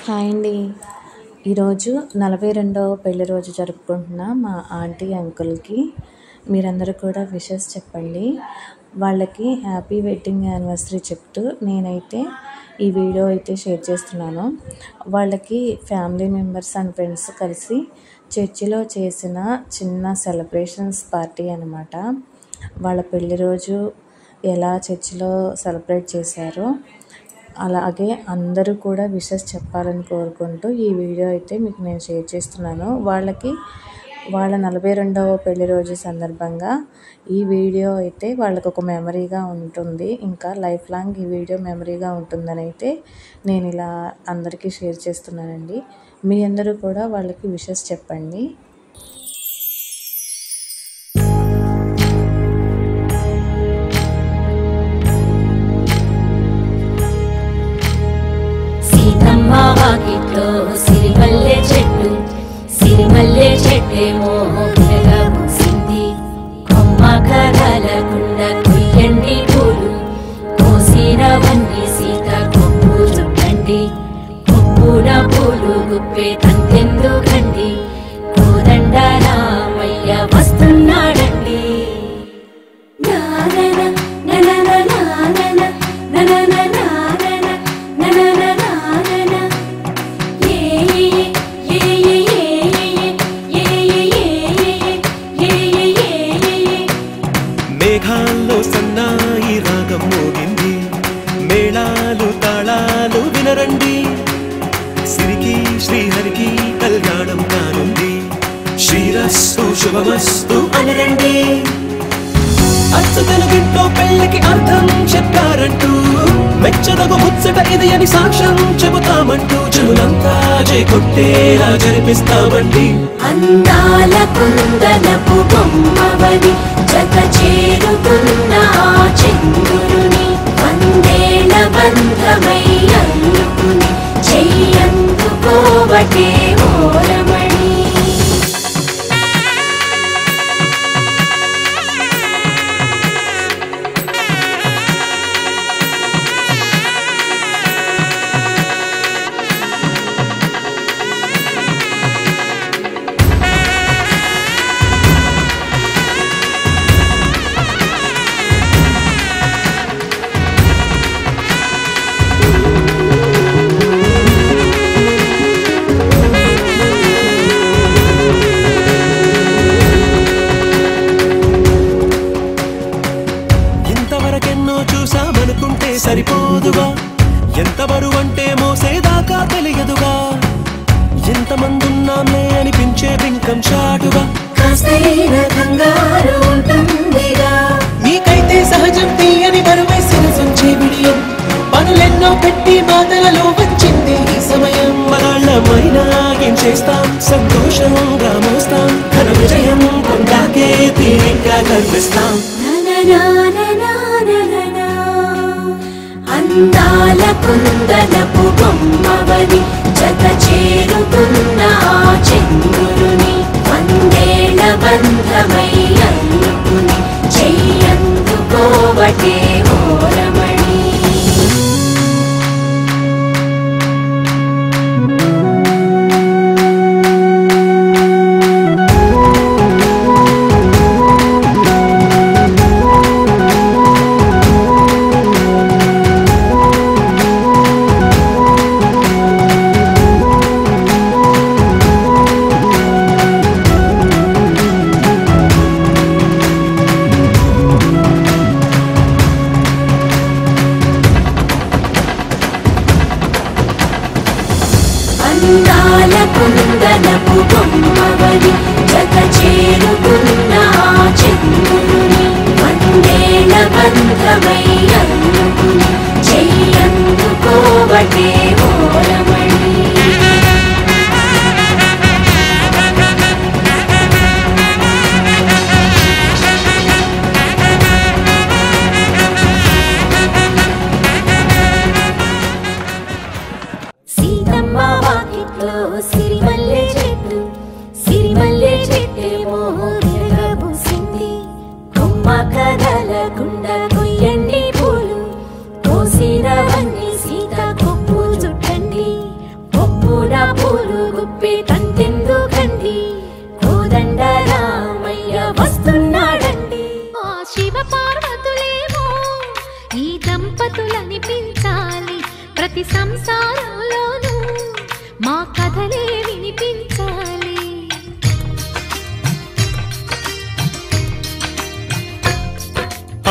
Hi అండి. ఈరోజు 42వ పెళ్లి రోజు జరుపుకుంటున్న మా ఆంటీ అంకుల్కి మీరందరూ కూడా విషెస్ చెప్పండి. వాళ్ళకి హ్యాపీ వెడ్డింగ్ యానివర్సరీ చెప్తూ నేనైతే ఈ వీడియో అయితే షేర్ చేస్తున్నాను. వాళ్ళకి ఫ్యామిలీ మెంబర్స్ అండ్ ఫ్రెండ్స్ కలిసి చర్చిలో చేసిన చిన్న సెలబ్రేషన్స్ పార్టీ అన్నమాట. వాళ్ళ పెళ్లి రోజు ఎలా చర్చిలో సెలబ్రేట్ చేశారో అలాగే అందరూ కూడా విషెస్ చెప్పాలని కోరుకుంటూ ఈ వీడియో అయితే మీకు నేను షేర్ చేస్తున్నాను. వాళ్ళ 42వ పెళ్లి రోజు సందర్భంగా ఈ వీడియో అయితే వాళ్ళకు ఒక మెమరీగా ఉంటుంది. ఇంకా లైఫ్ లాంగ్ ఈ వీడియో మెమరీగా ఉంటుందని అయితే నేను ఇలా అందరికీ షేర్ చేస్తున్నానండి. మీ అందరూ కూడా వాళ్ళకి విషెస్ చెప్పండి. వాకిట్లో సిరిమల్లె చెట్టేమో పూసింది. కొమ్మ కదలకుండా కొయ్యండి పూలు, కోసినవన్నీ సీత కొప్పు చుట్టండి. కొప్పున పూలు గుప్పే తంతెందుకండి, కోదండ రామయ్య వస్తున్నాడండి. మేఘాల్లో సన్నాయి రాగం మోగింది, మేళాలు తాళాలు వినరండి. సిరికి శ్రీహరికి కళ్యాణం కానుంది, శ్రీరస్తు శుభమస్తు అనరండి. అచ్చ తెలుగింట్లో పెళ్లికి అర్థం చెప్పారంటూ, మెచ్చదగు ముచ్చట ఇది అని సాక్ష్యం చెబుతామంటూ చెవులంతా చేకొట్టేలా జరిపిస్తామండి. అందాల కుందనపు బొమ్మవని జత చేరుతున్న చంద్రుని, వందేల బంధమై అల్లుకుని చెయ్యందుకోవటే ఓరమణి. చూసామనుకుంటే సరిపోదుగా, ఎంత బరువంటే మోసేదాకా తెలియదుగా. ఎంతమందున్నామే అనిపించే బింకం చాటుగా, నీకైతే సహజం తీయని బరువేసిన సంచే విడియం. పనులెన్నో పెట్టి బాధలలో వచ్చింది ఈ సమయం. మనాళ్ళమైనా ఏం చేస్తాం, సంతోషంగా మోస్తాం. ఘన విజయం పొందాకే తీరిగ్గా కనిపిస్తాం. అందాల కుందనపు బొమ్మవని జత చేరుతున్న చంద్రుని, వందేళ్ల బంధమై అల్లుకుని చెయ్యందుకోవటే ఓరమణి. అందాల కుందనపు బొమ్మవని జత చేరుకున్న చంద్రుని, వందేళ్ల బంధమై అల్లుకుని చెయ్యందుకోవటే ఓరమణి. సిరిమల్లె చెట్టేమో పూసింది. కొమ్మ కదలకుండా కొయ్యండి పూలు, కోసినవన్నీ సీత కొప్పు చుట్టండి. పూలు గుప్పి తంతెందుకండి కోదండ రామయ్య వస్తున్నాడండి. ఆ శివ పార్వతులేమో ఈ దంపతులనిపించాలి, ప్రతి సంసారంలోనూ మా కథలే వినిపించాలి.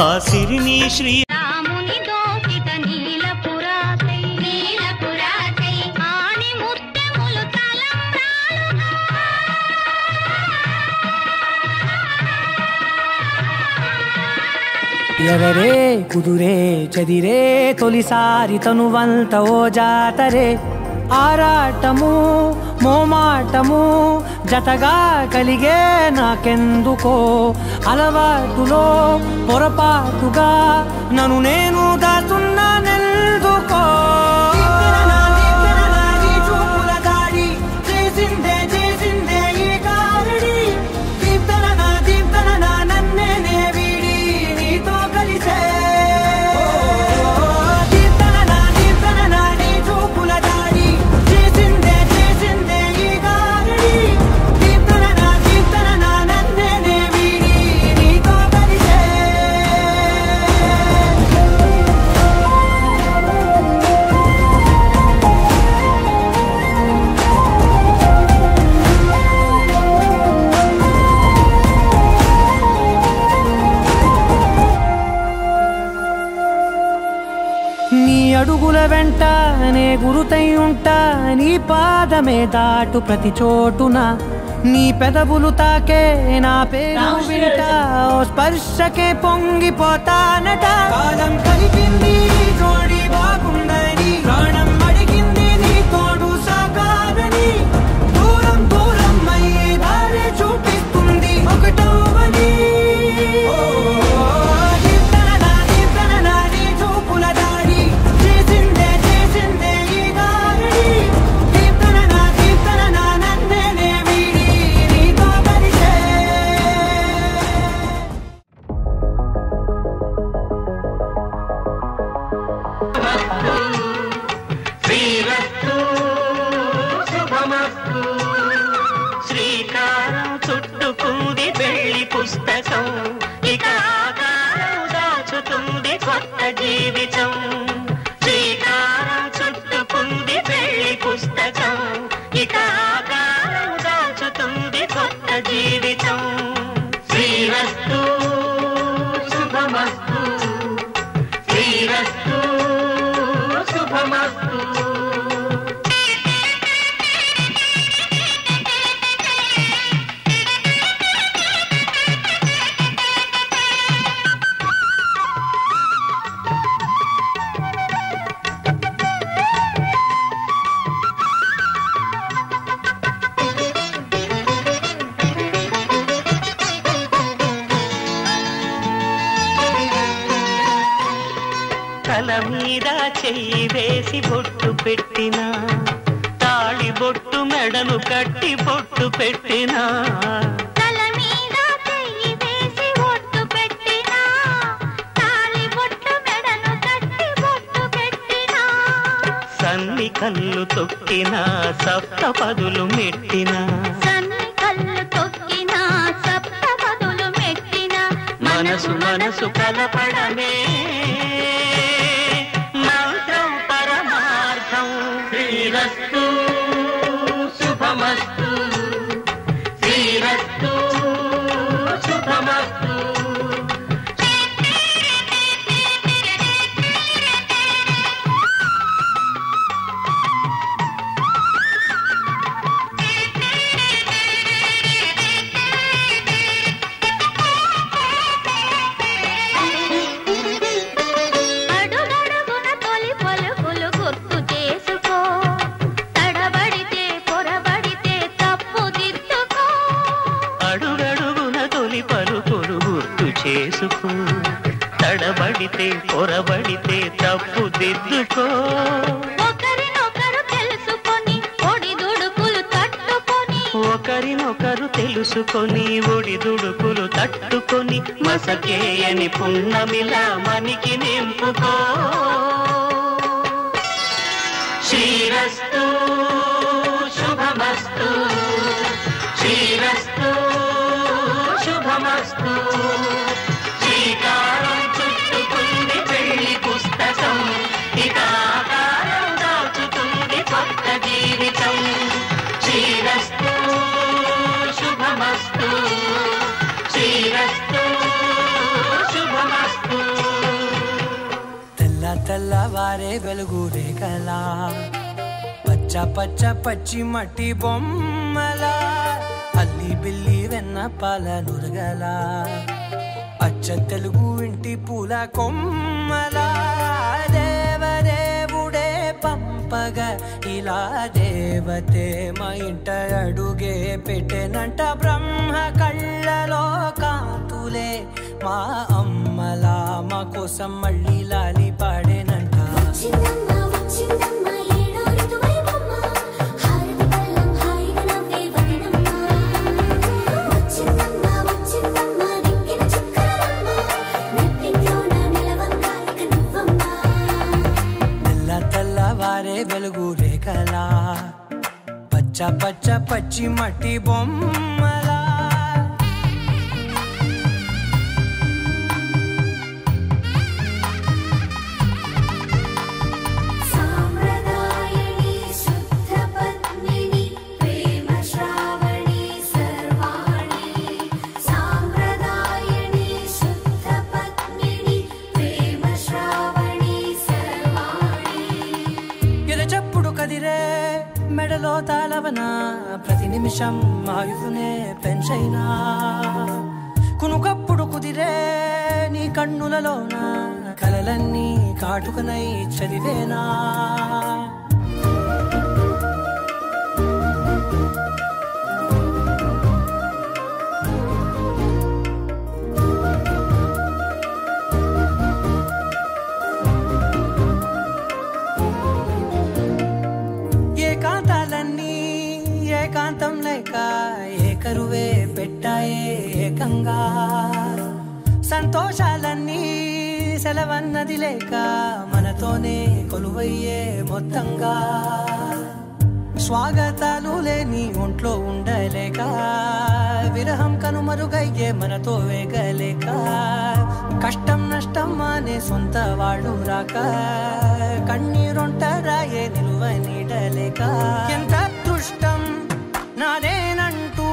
ఆ సిరిని శ్రీ రాముని దోసిట నీలపురాసై నీలపురాసై ఆని ముత్యములు తలంబ్రాలుగా ఎగరే కుదురే చదిరే తొలిసారి తనువంత ఓ జాతరే ఆరాటము మోమాటము జతగా కలిగే నాకెందుకో అలవాటులో పొరపాటుగా నన్ను నేను దాచున్నానెందుకో అడుగుల వెంట నే గురుతై ఉంటా, నీ పాదమే దాటు ప్రతి చోటున నీ పెదవులు తాకే నా పేరు వింటా, ఓ స్పర్శకే పొంగిపోతానట. కాలం కలిపింది జోడి బాగుందని, ప్రాణం అడిగింది నీ తోడు సాగాలని, దూరం దూరం అయ్యే దారి చూపిస్తుంది ఒకటవని. శ్రీకారం చుట్టుకుంది వెళ్ళి పుస్తకం, ఇక ఆకారం దాచుతుంది కొత్త జీవితం. శ్రీకారం చుట్టుకుంది వెళ్ళి పుస్తకం, ఇక ఆకారం దాచుతుంది కొత్త జీవితం. శ్రీరస్తు శుభమస్తు, శ్రీరస్తు శుభమస్తు. తల మీద చెయ్యి వేసి బొట్టు పెట్టినా, తాళి బొట్టు మెడను కట్టి బొట్టు పెట్టినా, తల మీద చెయ్యి వేసి బొట్టు పెట్టినా, తాళి బొట్టు మెడను కట్టి బొట్టు పెట్టినా, సన్ని కళ్ళు తొక్కినా సప్త పదులు మెట్టినా, సన్ని కళ్ళు తొక్కినా సప్త పదులు మెట్టినా, మనసు మనసు కలపడమే మంత్రం పరమార్థం. శ్రీరస్తు శుభమస్తు, శ్రీరస్తు శుభమస్తు. అడుగడుగున తొలి పలుకులు గుర్తు చేసుకో, తడబడితే పొరబడితే తప్పు దిద్దుకో. అడుగడుగున తొలి పలుకులు గుర్తు చేసుకో, తడబడితే పొరబడితే తప్పు దిద్దుకో. ఒకరినొకరు తెలుసుకొని ఒడిదుడుకులు తట్టుకొని, ఒకరినొకరు తెలుసుకొని ఒడిదుడుకులు తట్టుకొని, మసకేయని పున్నమిలా మనికి నింపుకో. శ్రీరస్తు వారే వెలుగు రేఖలా పచ్చ పచ్చ పచ్చి మట్టి బొమ్మలా అల్లి బిల్లి వెన్న పాల నురగలా అచ్చ తెలుగు ఇంటి పూల కొమ్మలా దేవదేవుడే పంపగా ఇలా దేవతే మా ఇంట అడుగే పెట్టెనంట బ్రహ్మ కళ్ళలో కాంతులే మా అమ్మలా మా కోసం మళ్ళీ లాలి పాడేనంట తెల్లవారే వెలుగు రేఖలా పచ్చ పచ్చ పచ్చి మట్టి బొమ్మలా మెడలో తాళవన ప్రతి నిమిషం ఆయువునే పెంచైనా కునుకప్పుడు కుదిరే నీ కన్నులలోన కలలన్నీ కాటుకనై చదివేనా ఏకాంతం లేక ఏకరువే పెట్టాయే ఏకంగా సంతోషాలన్నీ సెలవన్నది లేక మనతోనే కొలువయ్యే మొత్తంగా స్వాగతాలు లేని ఒంట్లో ఉండలేక విరహం కనుమరుగయ్యే మనతో వేగలేక కష్టం నష్టం అనే సొంత వాళ్ళు రాక కన్నీరొంటరాయే నిలువ నీడలేక ఎంత దుష్టం నాదేనంటూ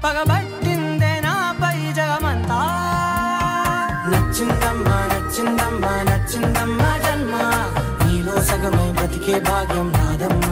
పగబట్టిందే నాపై జగమంతా నచ్చిందమ్మా నచ్చిందమ్మా నచ్చిందమ్మా జన్మ నీలో సగమై బతికే భాగ్యం నాదమ్మ